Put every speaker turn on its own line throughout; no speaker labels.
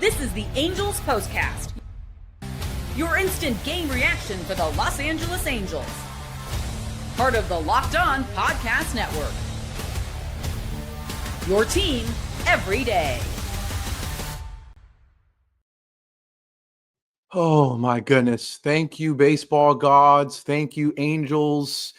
This is the Angels Postcast, your instant game reaction for the Los Angeles Angels. Part of the Locked On Podcast Network. Your team every day.
Oh my goodness. Thank you, baseball gods. Thank you, Angels.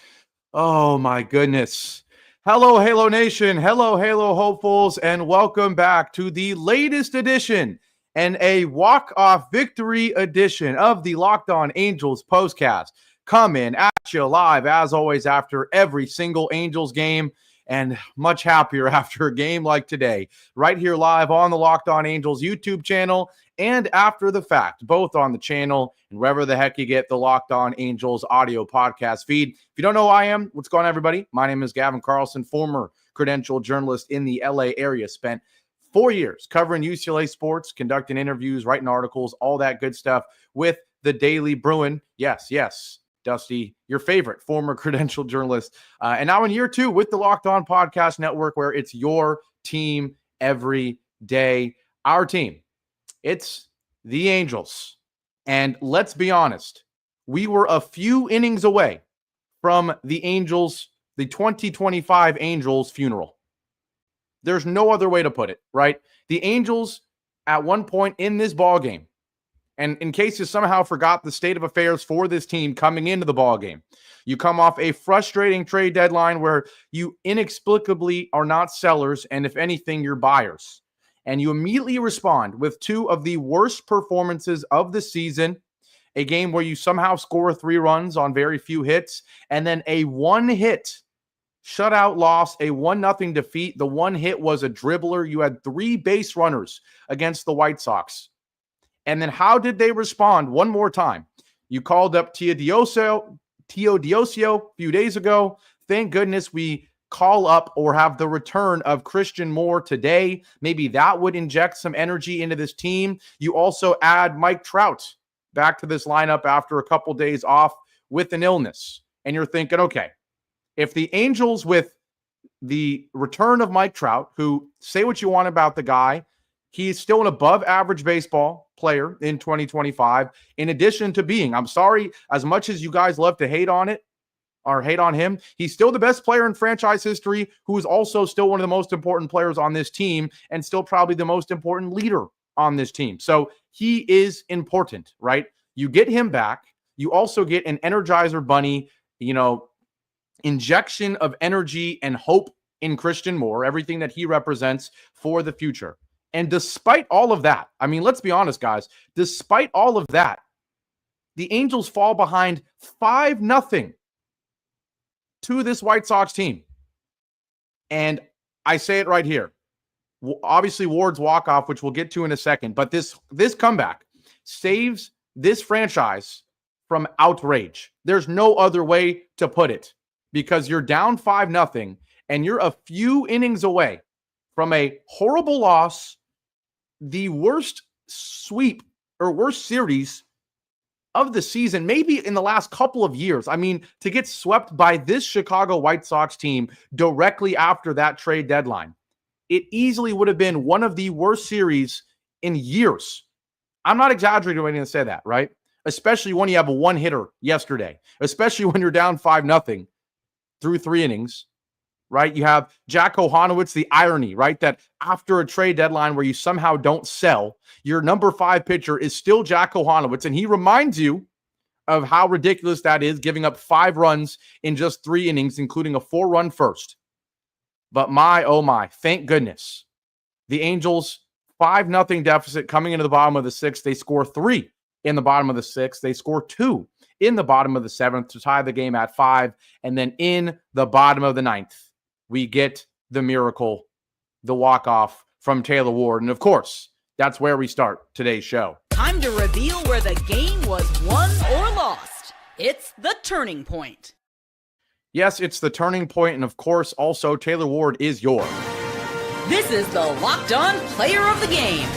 Oh my goodness. Hello, Halo Nation. Hello, Halo hopefuls, and welcome back to the latest edition and a walk-off victory edition of the Locked On Angels Postcast. Coming at you live, as always, after every single Angels game, and much happier after a game like today. Right here live on the Locked On Angels YouTube channel and after the fact, both on the channel and wherever the heck you get the Locked On Angels audio podcast feed. If you don't know who I am, what's going on, everybody? My name is Gavin Carlson, former credentialed journalist in the LA area. Spent 4 years covering UCLA sports, conducting interviews, writing articles, all that good stuff with the Daily Bruin. Yes, Dusty, your favorite former credentialed journalist. And now in year 2 with the Locked On Podcast Network, where it's your team every day. Our team, it's the Angels. And let's be honest, we were a few innings away from the Angels, the 2025 Angels funeral. There's no other way to put it, right? The Angels, at one point in this ball game, and in case you somehow forgot the state of affairs for this team coming into the ball game, you come off a frustrating trade deadline where you inexplicably are not sellers, and if anything, you're buyers. And you immediately respond with 2 of the worst performances of the season, a game where you somehow score 3 runs on very few hits, and then a 1-hit shutout loss, a 1-0 defeat. The 1 hit was a dribbler. You had 3 base runners against the White Sox. And then how did they respond one more time? You called up Teodosio a few days ago. Thank goodness we call up or have the return of Christian Moore today. Maybe that would inject some energy into this team. You also add Mike Trout back to this lineup after a couple days off with an illness. And you're thinking, okay, if the Angels, with the return of Mike Trout, who, say what you want about the guy, he's still an above average baseball player in 2025, in addition to being, I'm sorry, as much as you guys love to hate on it or hate on him, he's still the best player in franchise history, who is also still one of the most important players on this team and still probably the most important leader on this team. So he is important, right? You get him back. You also get an Energizer Bunny, injection of energy and hope in Christian Moore, everything that he represents for the future. And despite all of that, I mean, let's be honest, guys, despite all of that, the Angels fall behind 5-0 to this White Sox team. And I say it right here. Obviously, Ward's walk-off, which we'll get to in a second, but this comeback saves this franchise from outrage. There's no other way to put it, because you're down 5-0 and you're a few innings away from a horrible loss, the worst sweep or worst series of the season, maybe in the last couple of years. I mean, to get swept by this Chicago White Sox team directly after that trade deadline, it easily would have been one of the worst series in years. I'm not exaggerating when I say that, right? Especially when you have a 1-hitter yesterday, especially when you're down 5-0 through 3 innings, right? You have Jack Ohanowitz, the irony, right? That after a trade deadline where you somehow don't sell, your number 5 pitcher is still Jack Ohanowitz, and he reminds you of how ridiculous that is, giving up 5 runs in just 3 innings, including a 4-run first. But my, oh my, thank goodness. The Angels, 5-0 deficit coming into the bottom of the 6th. They score 3 in the bottom of the 6th. They score 2 in the bottom of the 7th to tie the game at 5. And then in the bottom of the 9th, we get the miracle, the walk-off from Taylor Ward. And of course, that's where we start today's show.
Time to reveal where the game was won or lost. It's the turning point.
Yes, it's the turning point. And of course, also Taylor Ward is yours.
This is the Locked On Player of the Game.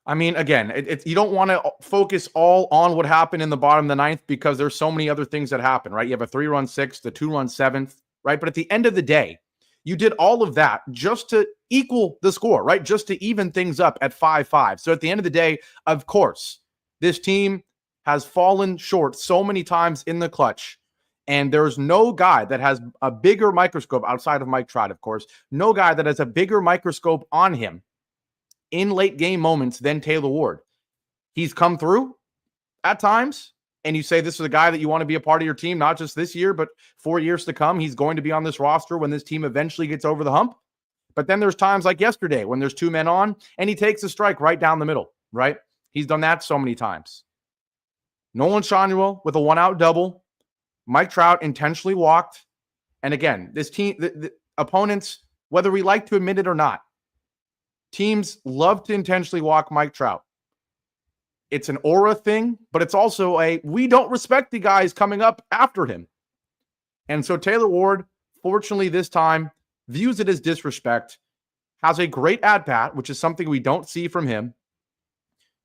I mean, again, you don't want to focus all on what happened in the bottom of the 9th, because there's so many other things that happen, right? You have a 3-run 6th, the 2-run 7th, right? But at the end of the day, You did all of that just to equal the score, right? Just to even things up at 5-5. So at the end of the day, of course, this team has fallen short so many times in the clutch. And there's no guy that has a bigger microscope outside of Mike Trout, of course, no guy that has a bigger microscope on him in late game moments than Taylor Ward. He's come through at times, and you say this is a guy that you want to be a part of your team, not just this year, but 4 years to come. He's going to be on this roster when this team eventually gets over the hump. But then there's times like yesterday when there's 2 men on and he takes a strike right down the middle, right? He's done that so many times. Nolan Schanuel with a 1-out double. Mike Trout intentionally walked. And again, this team, the opponents, whether we like to admit it or not, teams love to intentionally walk Mike Trout. It's an aura thing, but it's also we don't respect the guys coming up after him. And so Taylor Ward, fortunately this time, views it as disrespect, has a great at-bat, which is something we don't see from him.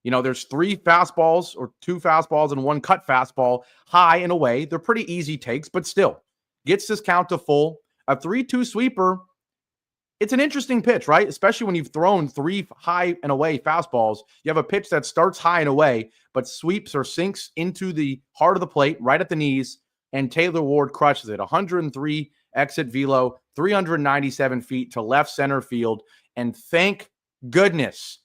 You know, there's 3 fastballs or 2 fastballs and 1 cut fastball high and away. They're pretty easy takes, but still gets this count to full. A 3-2 sweeper. It's an interesting pitch, right? Especially when you've thrown 3 high and away fastballs. You have a pitch that starts high and away, but sweeps or sinks into the heart of the plate, right at the knees, and Taylor Ward crushes it. 103 exit velo, 397 feet to left center field, and thank goodness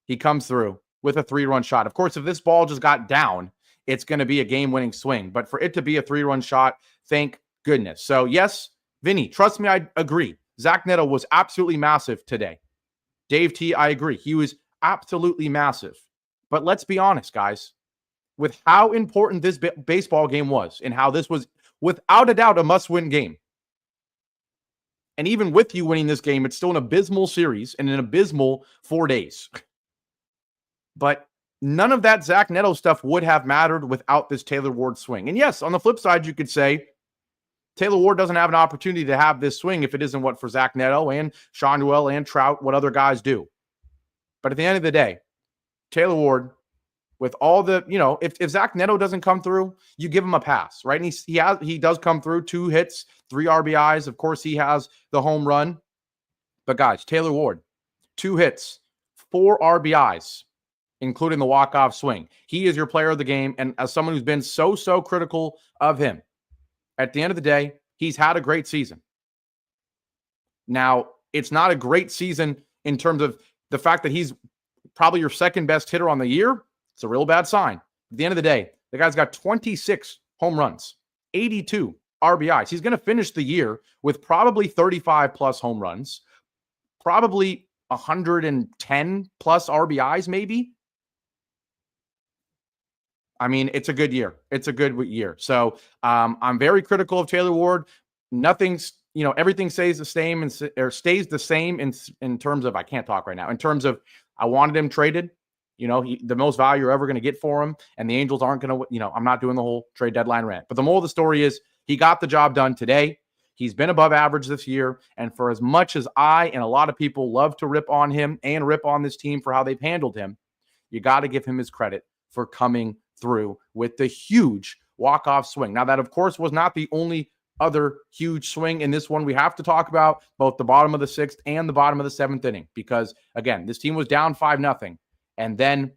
he comes through with a 3-run shot. Of course, if this ball just got down, it's going to be a game-winning swing. But for it to be a 3-run shot, thank goodness. So yes, Vinny, trust me, I agree. Zach Neto was absolutely massive today. Dave T, I agree. He was absolutely massive. But let's be honest, guys, with how important this baseball game was and how this was, without a doubt, a must-win game. And even with you winning this game, it's still an abysmal series and an abysmal 4 days. But none of that Zach Neto stuff would have mattered without this Taylor Ward swing. And yes, on the flip side, you could say, Taylor Ward doesn't have an opportunity to have this swing if it isn't what for Zach Neto and Schanuel and Trout, what other guys do. But at the end of the day, Taylor Ward, with all the, if Zach Neto doesn't come through, you give him a pass, right? And he does come through, 2 hits, 3 RBIs. Of course, he has the home run. But guys, Taylor Ward, 2 hits, 4 RBIs, including the walk-off swing. He is your player of the game. And as someone who's been so critical of him, at the end of the day, he's had a great season. Now, it's not a great season in terms of the fact that he's probably your second best hitter on the year. It's a real bad sign. At the end of the day, the guy's got 26 home runs, 82 RBIs. He's going to finish the year with probably 35 plus home runs, probably 110 plus RBIs maybe. I mean, it's a good year. It's a good year. So I'm very critical of Taylor Ward. Everything stays the same in terms of, I can't talk right now, in terms of I wanted him traded. The most value you're ever going to get for him, and the Angels aren't going to, I'm not doing the whole trade deadline rant. But the moral of the story is he got the job done today. He's been above average this year. And for as much as I and a lot of people love to rip on him and rip on this team for how they've handled him, you got to give him his credit for coming through with the huge walk-off swing. Now, that, of course, was not the only other huge swing in this one. We have to talk about both the bottom of the 6th and the bottom of the 7th inning because, again, this team was down 5-0. And then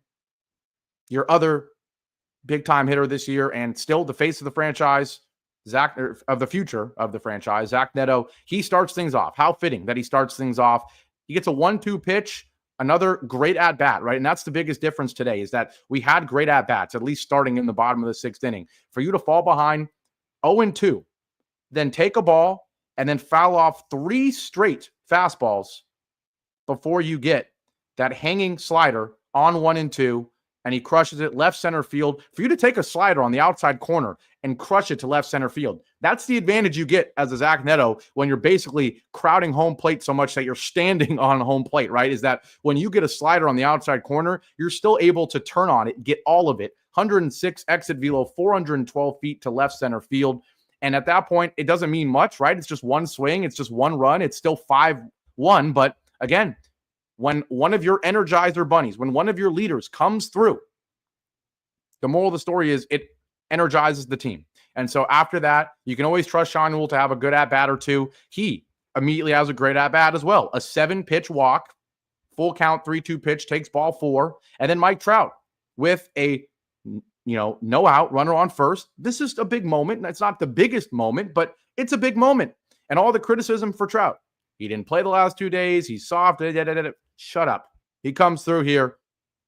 your other big-time hitter this year and still the face of the franchise, of the future of the franchise, Zach Neto, he starts things off. How fitting that he starts things off. He gets a 1-2 pitch, another great at-bat, right? And that's the biggest difference today is that we had great at-bats, at least starting in the bottom of the 6th inning. For you to fall behind 0-2, then take a ball and then foul off 3 straight fastballs before you get that hanging slider on 1-2, and he crushes it left center field. For you to take a slider on the outside corner and crush it to left center field, that's the advantage you get as a Zach Neto when you're basically crowding home plate so much that you're standing on home plate, right? Is that when you get a slider on the outside corner, you're still able to turn on it, get all of it. 106 exit velo, 412 feet to left center field. And at that point, it doesn't mean much, right? It's just one swing. It's just one run. It's still 5-1. But again, when one of your Energizer bunnies, when one of your leaders comes through, the moral of the story is it energizes the team. And so after that, you can always trust Sean Newell to have a good at-bat or two. He immediately has a great at-bat as well. A 7-pitch walk, full count, 3-2 pitch, takes ball 4. And then Mike Trout with a, no out, runner on first. This is a big moment. It's not the biggest moment, but it's a big moment. And all the criticism for Trout. He didn't play the last 2 days. He's soft. Shut up. He comes through here.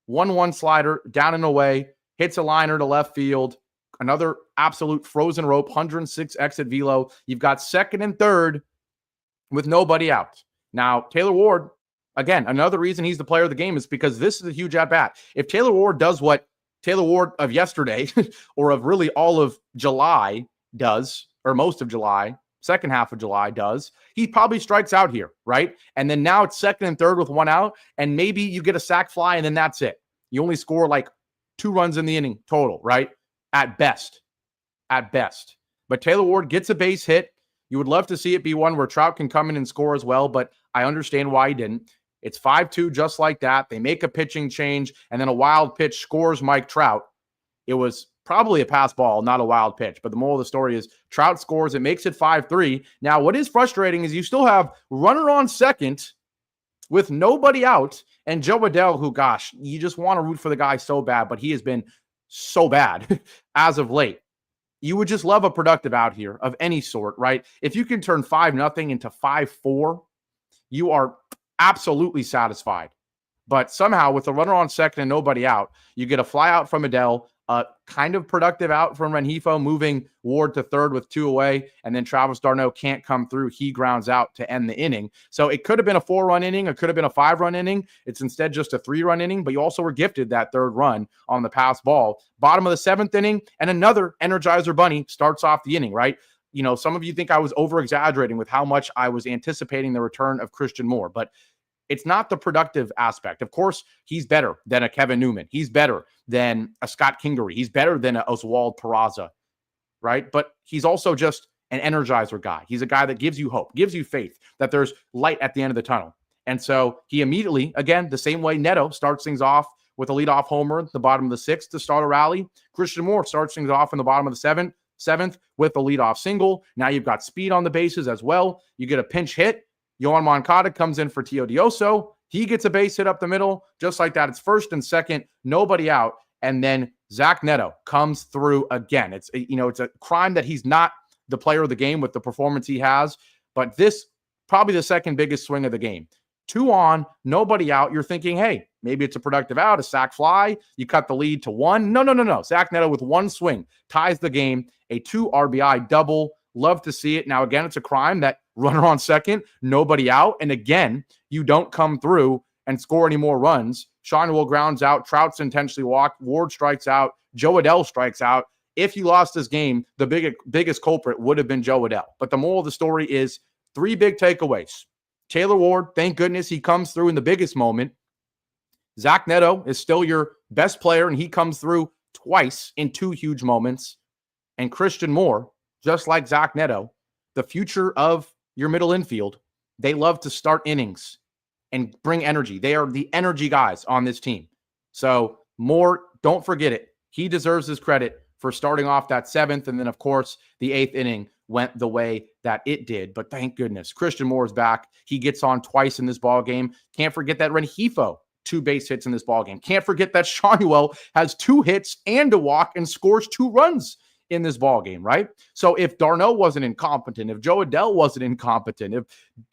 1-1 slider, down and away, hits a liner to left field. Another absolute frozen rope, 106 exit velo. You've got second and third with nobody out. Now, Taylor Ward, again, another reason he's the player of the game is because this is a huge at-bat. If Taylor Ward does what Taylor Ward of yesterday or of really all of July does, or most of July, second half of July does, he probably strikes out here, right? And then now it's second and third with 1 out, and maybe you get a sac fly, and then that's it. You only score like 2 runs in the inning total, right? At best. But Taylor Ward gets a base hit. You would love to see it be one where Trout can come in and score as well, but I understand why he didn't. It's 5-2 just like that. They make a pitching change, and then a wild pitch scores Mike Trout. It was probably a pass ball, not a wild pitch. But the moral of the story is Trout scores. It makes it 5-3. Now, what is frustrating is you still have runner on second with nobody out, and Joe Adell, who, gosh, you just want to root for the guy so bad, but he has been so bad as of late. You would just love a productive out here of any sort, right? If you can turn 5-0 into 5-4, you are absolutely satisfied. But somehow with a runner on second and nobody out, you get a fly out from Adell, a kind of productive out from Rengifo, moving Ward to third with 2 away, and then Travis d'Arnaud can't come through. He grounds out to end the inning. So it could have been a 4-run inning. It could have been a 5-run inning. It's instead just a 3-run inning, but you also were gifted that third run on the pass ball. Bottom of the 7th inning, and another Energizer Bunny starts off the inning, right? Some of you think I was over-exaggerating with how much I was anticipating the return of Christian Moore, but it's not the productive aspect. Of course, he's better than a Kevin Newman. He's better than a Scott Kingery. He's better than a Oswald Peraza, right? But he's also just an energizer guy. He's a guy that gives you hope, gives you faith that there's light at the end of the tunnel. And so he immediately, again, the same way Neto starts things off with a leadoff homer at the bottom of the 6th to start a rally. Christian Moore starts things off in the bottom of the 7th with a leadoff single. Now you've got speed on the bases as well. You get a pinch hit. Yohan Moncada comes in for Teodioso. He gets a base hit up the middle. Just like that, it's first and second, nobody out. And then Zach Neto comes through again. It's a crime that he's not the player of the game with the performance he has. But this, probably the second biggest swing of the game. 2 on, nobody out. You're thinking, hey, maybe it's a productive out, a sac fly. You cut the lead to 1. No. Zach Neto with 1 swing ties the game. A 2 RBI double. Love to see it. Now, again, it's a crime that runner on second, nobody out. And again, you don't come through and score any more runs. Sean Newell grounds out. Trout's intentionally walked. Ward strikes out. Joe Adell strikes out. If you lost this game, the biggest culprit would have been Joe Adell. But the moral of the story is 3 big takeaways. Taylor Ward, thank goodness he comes through in the biggest moment. Zach Neto is still your best player, and he comes through twice in 2 huge moments. And Christian Moore, just like Zach Neto, the future of your middle infield, they love to start innings and bring energy. They are the energy guys on this team. So Moore, don't forget it. He deserves his credit for starting off that 7th. And then, of course, the 8th inning went the way that it did. But thank goodness, Christian Moore is back. He gets on twice in this ball game. Can't forget that Rengifo, 2 base hits in this ball game. Can't forget that Sean Newell has 2 hits and a walk and scores 2 runs in this ball game, right? So if d'Arnaud wasn't incompetent, if Joe Adell wasn't incompetent, if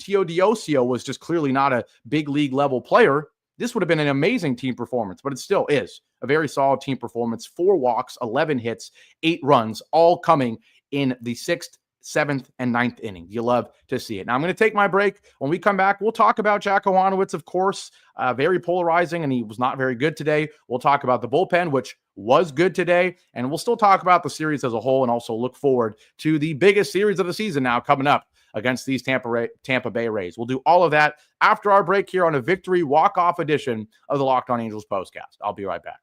Teodosio was just clearly not a big league level player, this would have been an amazing team performance, but it still is a very solid team performance. 4 walks, 11 hits, 8 runs, all coming in the 6th, 7th, and 9th inning. You love to see it. Now I'm going to take my break. When we come back, we'll talk about Jack Owanowitz, of course, very polarizing, and he was not very good today. We'll talk about the bullpen, which was good today, and we'll still talk about the series as a whole and also look forward to the biggest series of the season now coming up against these Tampa Bay Rays. We'll do all of that after our break here on a victory walk-off edition of the Locked On Angels Postcast. I'll be right back.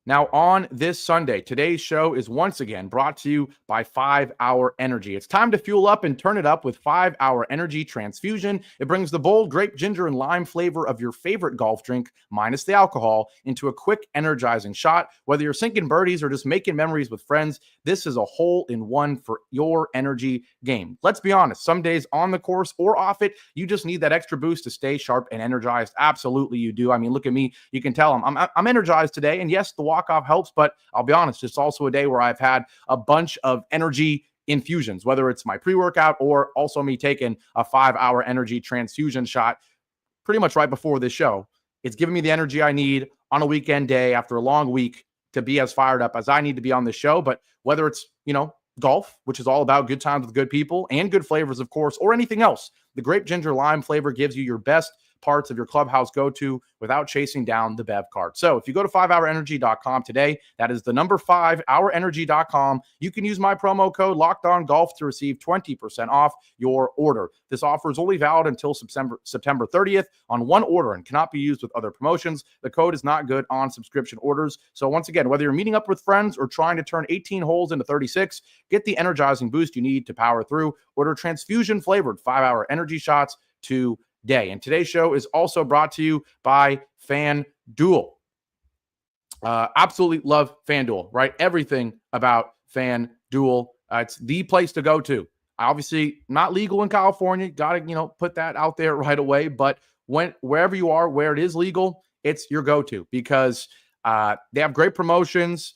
Now, on this Sunday, today's show is once again brought to you by 5 Hour Energy. It's time to fuel up and turn it up with 5 Hour Energy Transfusion. It brings the bold grape, ginger, and lime flavor of your favorite golf drink, minus the alcohol, into a quick, energizing shot. Whether you're sinking birdies or just making memories with friends, this is a hole-in-one for your energy game. Let's be honest, some days on the course or off it, you just need that extra boost to stay sharp and energized. Absolutely, you do. I mean, look at me. You can tell I'm energized today, and yes, the walk-off helps, but I'll be honest, it's also a day where I've had a bunch of energy infusions, whether it's my pre-workout or also me taking a 5 Hour Energy Transfusion shot pretty much right before this show. It's giving me the energy I need on a weekend day after a long week to be as fired up as I need to be on the show. But whether it's, golf, which is all about good times with good people and good flavors, of course, or anything else, the grape ginger lime flavor gives you your best parts of your clubhouse go-to without chasing down the Bev card. So if you go to 5hourenergy.com today, that is the number 5hourenergy.com, you can use my promo code LOCKEDONGolf to receive 20% off your order. This offer is only valid until September 30th on one order and cannot be used with other promotions. The code is not good on subscription orders. So once again, whether you're meeting up with friends or trying to turn 18 holes into 36, get the energizing boost you need to power through. Order transfusion-flavored 5 Hour Energy shots today. And today's show is also brought to you by FanDuel. Absolutely love FanDuel, right? Everything about FanDuel. It's the place to go to. Obviously, not legal in California. Got to, put that out there right away. But wherever you are, where it is legal, it's your go-to because they have great promotions.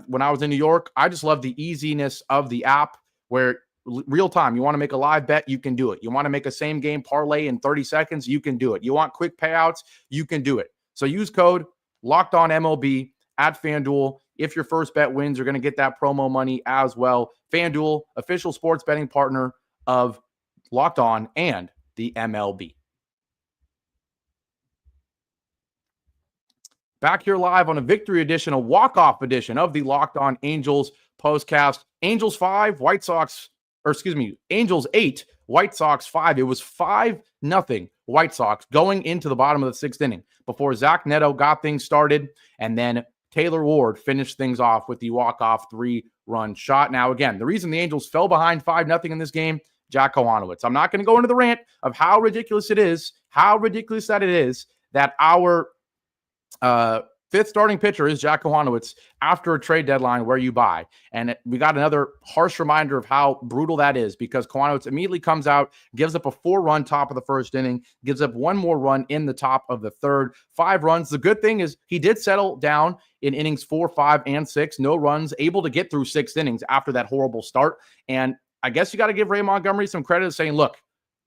When I was in New York, I just love the easiness of the app where real time. You want to make a live bet, you can do it. You want to make a same game parlay in 30 seconds, you can do it. You want quick payouts, you can do it. So use code LOCKEDONMLB at FanDuel. If your first bet wins, you're going to get that promo money as well. FanDuel, official sports betting partner of Locked On and the MLB. Back here live on a victory edition, a walk-off edition of the Locked On Angels Postcast. Angels 5, Angels 8, White Sox 5. It was 5-0 White Sox going into the bottom of the sixth inning before Zach Neto got things started, and then Taylor Ward finished things off with the walk-off 3-run shot. Now, again, the reason the Angels fell behind 5-0 in this game, Jack Kowanowitz. I'm not going to go into the rant of how ridiculous that it is that our fifth starting pitcher is Jack Kowanowitz after a trade deadline where you buy. And we got another harsh reminder of how brutal that is because Kowanowitz immediately comes out, gives up a 4-run top of the first inning, gives up one more run in the top of the third, 5 runs. The good thing is he did settle down in innings 4, 5, and 6, no runs, able to get through 6 innings after that horrible start. And I guess you got to give Ray Montgomery some credit saying, look,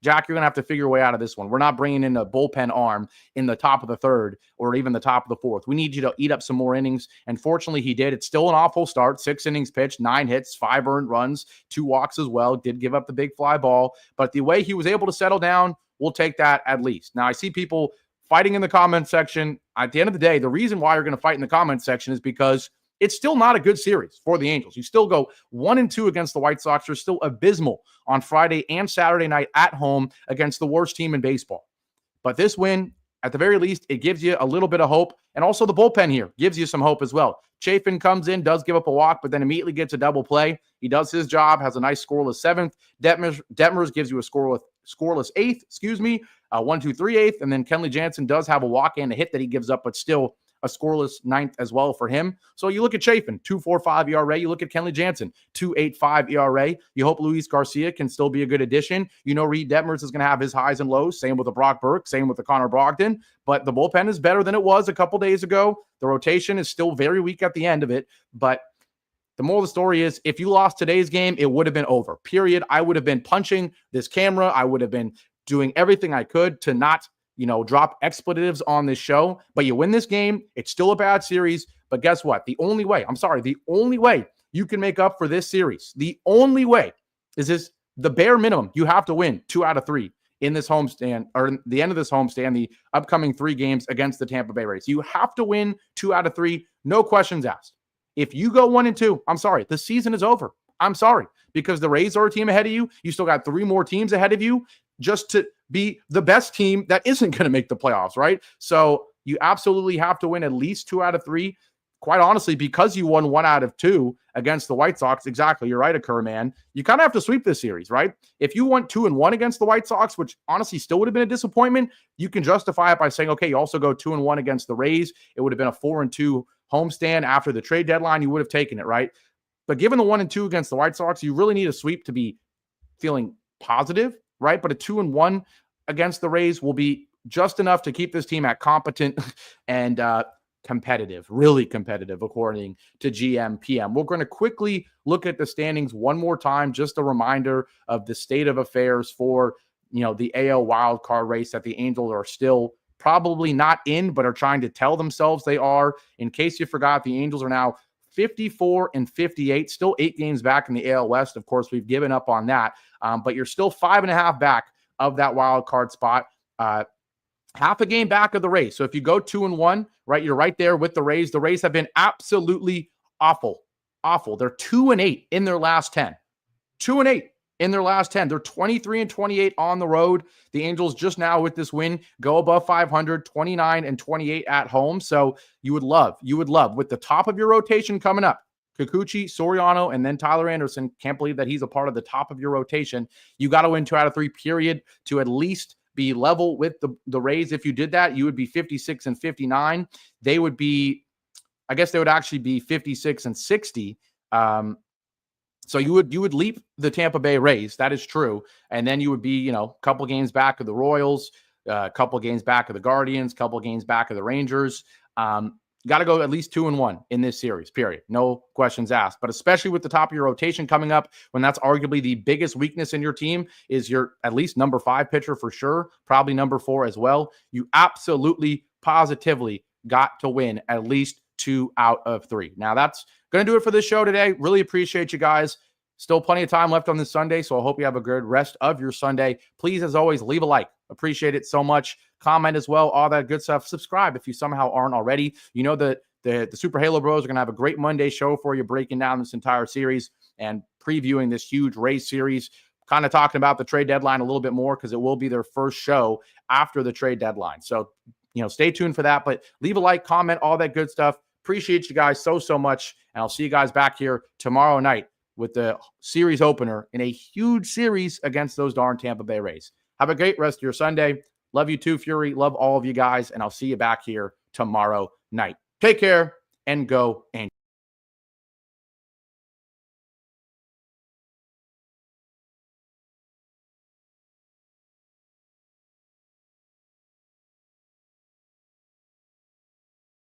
Jack, you're going to have to figure your way out of this one. We're not bringing in a bullpen arm in the top of the third or even the top of the fourth. We need you to eat up some more innings. And fortunately, he did. It's still an awful start. 6 innings pitched, 9 hits, 5 earned runs, 2 walks as well. Did give up the big fly ball. But the way he was able to settle down, we'll take that at least. Now, I see people fighting in the comment section. At the end of the day, the reason why you're going to fight in the comment section is because it's still not a good series for the Angels. You still go 1-2 against the White Sox. They're still abysmal on Friday and Saturday night at home against the worst team in baseball. But this win, at the very least, it gives you a little bit of hope. And also the bullpen here gives you some hope as well. Chafin comes in, does give up a walk, but then immediately gets a double play. He does his job, has a nice scoreless 7th. Detmers gives you a scoreless 8th, 1, 2, 3, 8th. And then Kenley Jansen does have a walk and a hit that he gives up, but still a scoreless 9th as well for him. So you look at Chafin, 2.45 ERA. You look at Kenley Jansen, 2.85 ERA. You hope Luis Garcia can still be a good addition. Reed Detmers is going to have his highs and lows. Same with the Brock Burke, same with the Connor Brogdon. But the bullpen is better than it was a couple days ago. The rotation is still very weak at the end of it. But the moral of the story is if you lost today's game, it would have been over. Period. I would have been punching this camera. I would have been doing everything I could to not drop expletives on this show, but you win this game. It's still a bad series, but guess what? The only way you can make up for this series, the only way is the bare minimum. You have to win 2 out of 3 in this homestand or in the end of this homestand, the upcoming 3 games against the Tampa Bay Rays. You have to win 2 out of 3. No questions asked. If you go 1-2, I'm sorry, the season is over. I'm sorry, because the Rays are a team ahead of you. You still got 3 more teams ahead of you just to be the best team that isn't going to make the playoffs, right? So you absolutely have to win at least 2 out of 3. quite honestly, because you won 1 out of 2 against the White Sox, exactly, you're right, Occur, man. You kind of have to sweep this series, right? If you went 2-1 against the White Sox, which honestly still would have been a disappointment, you can justify it by saying, okay, you also go 2-1 against the Rays. It would have been a 4-2 homestand after the trade deadline. You would have taken it, right? But given the 1-2 against the White Sox, you really need a sweep to be feeling positive, right? But a 2-1 against the Rays will be just enough to keep this team at competent and competitive, really competitive, according to GMPM. We're going to quickly look at the standings one more time, just a reminder of the state of affairs for, the AL wildcard race that the Angels are still probably not in, but are trying to tell themselves they are. In case you forgot, the Angels are now 54-58, still 8 games back in the AL West. Of course, we've given up on that, but you're still 5.5 back of that wild card spot. Half a game back of the Rays. So if you go 2-1, right, you're right there with the Rays. The Rays have been absolutely awful. They're 2-8 in their last 10. 2-8 in their last 10. They're 23-28 on the road. The Angels just now with this win go above 500, 29-28 at home. So you would love with the top of your rotation coming up, Kikuchi, Soriano, and then Tyler Anderson. Can't believe that he's a part of the top of your rotation. You got to win 2 out of 3, period, to at least be level with the Rays. If you did that, you would be 56-59. They would be, I guess they would actually be 56-60. So you would leap the Tampa Bay Rays. That is true. And then you would be, a couple games back of the Royals, a couple games back of the Guardians, couple games back of the Rangers. Got to go at least 2-1 in this series, period. No questions asked. But especially with the top of your rotation coming up, when that's arguably the biggest weakness in your team is your at least number 5 pitcher for sure, probably number 4 as well. You absolutely, positively got to win at least 2 out of 3. Now, that's going to do it for this show today. Really appreciate you guys. Still plenty of time left on this Sunday, so I hope you have a good rest of your Sunday. Please, as always, leave a like. Appreciate it so much. Comment as well, all that good stuff. Subscribe if you somehow aren't already. You know that the Super Halo Bros are going to have a great Monday show for you, breaking down this entire series and previewing this huge race series, kind of talking about the trade deadline a little bit more because it will be their first show after the trade deadline. So, stay tuned for that. But leave a like, comment, all that good stuff. Appreciate you guys so much. And I'll see you guys back here tomorrow night with the series opener in a huge series against those darn Tampa Bay Rays. Have a great rest of your Sunday. Love you too, Fury. Love all of you guys. And I'll see you back here tomorrow night. Take care and go Angels.